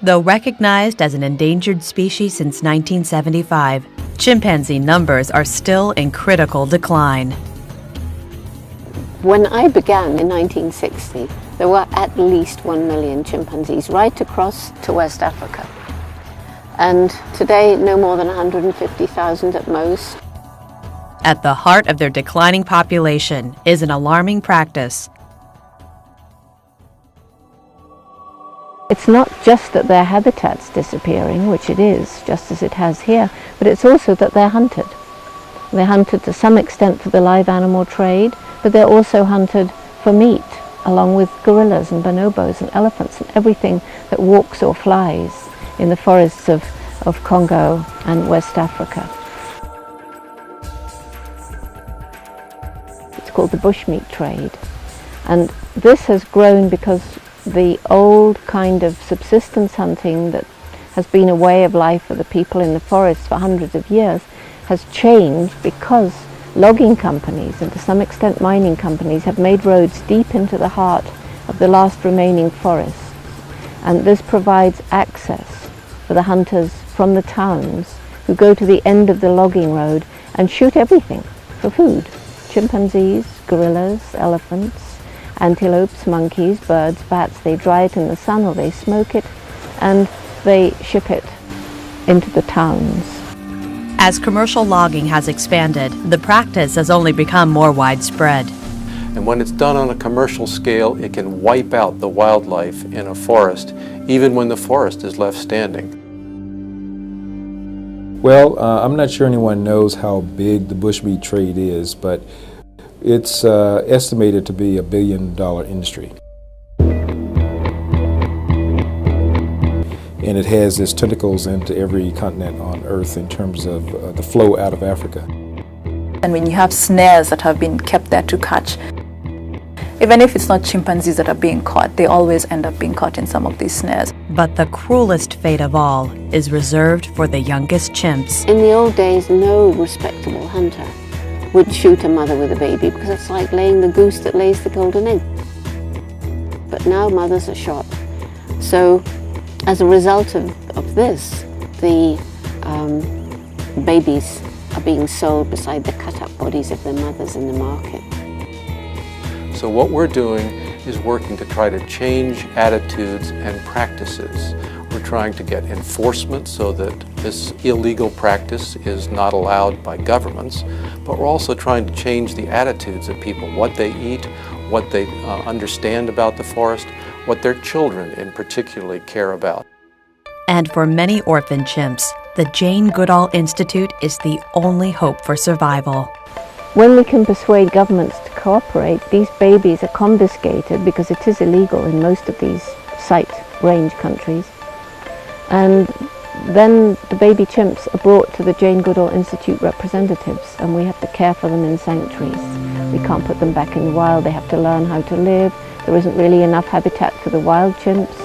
Though recognized as an endangered species since 1975, chimpanzee numbers are still in critical decline. When I began in 1960, there were at least 1 million chimpanzees right across to West Africa. And today, no more than 150,000 at most. At the heart of their declining population is an alarming practice. It's not just that their habitat's disappearing, which it is, just as it has here, but it's also that they're hunted. They're hunted to some extent for the live animal trade, but they're also hunted for meat, along with gorillas and bonobos and elephants and everything that walks or flies in the forests of Congo and West Africa. It's called the bushmeat trade. And this has grown because the old kind of subsistence hunting that has been a way of life for the people in the forests for hundreds of years has changed because logging companies and to some extent mining companies have made roads deep into the heart of the last remaining forests. And this provides access for the hunters from the towns who go to the end of the logging road and shoot everything for food. Chimpanzees, gorillas, elephants, antelopes, monkeys, birds, bats. They dry it in the sun or they smoke it and they ship it into the towns. As commercial logging has expanded, the practice has only become more widespread. And when it's done on a commercial scale, it can wipe out the wildlife in a forest, even when the forest is left standing. Well, I'm not sure anyone knows how big the bushmeat trade is, but it's estimated to be $1 billion industry. And it has its tentacles into every continent on Earth in terms of the flow out of Africa. And when you have snares that have been kept there to catch, even if it's not chimpanzees that are being caught, they always end up being caught in some of these snares. But the cruelest fate of all is reserved for the youngest chimps. In the old days, no respectable hunter would shoot a mother with a baby because it's like laying the goose that lays the golden egg. But now mothers are shot. So as a result of this, the babies are being sold beside the cut-up bodies of their mothers in the market. So what we're doing is working to try to change attitudes and practices. We're trying to get enforcement so that this illegal practice is not allowed by governments, but we're also trying to change the attitudes of people, what they eat, what they understand about the forest, what their children in particularly care about. And for many orphan chimps, the Jane Goodall Institute is the only hope for survival. When we can persuade governments to cooperate, these babies are confiscated because it is illegal in most of these site range countries. And then the baby chimps are brought to the Jane Goodall Institute representatives, and we have to care for them in sanctuaries. We can't put them back in the wild. They have to learn how to live. There isn't really enough habitat for the wild chimps.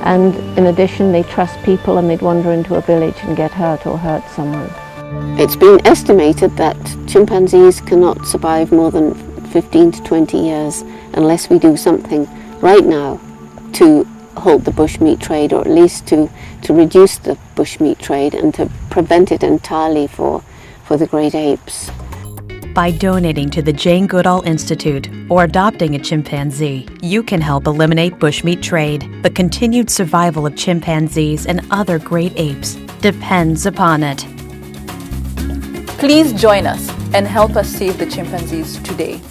And in addition, they trust people and they'd wander into a village and get hurt or hurt someone. It's been estimated that chimpanzees cannot survive more than 15 to 20 years unless we do something right now to halt the bushmeat trade, or at least to reduce the bushmeat trade and to prevent it entirely for the great apes. By donating to the Jane Goodall Institute or adopting a chimpanzee, you can help eliminate bushmeat trade. The continued survival of chimpanzees and other great apes depends upon it. Please join us and help us save the chimpanzees today.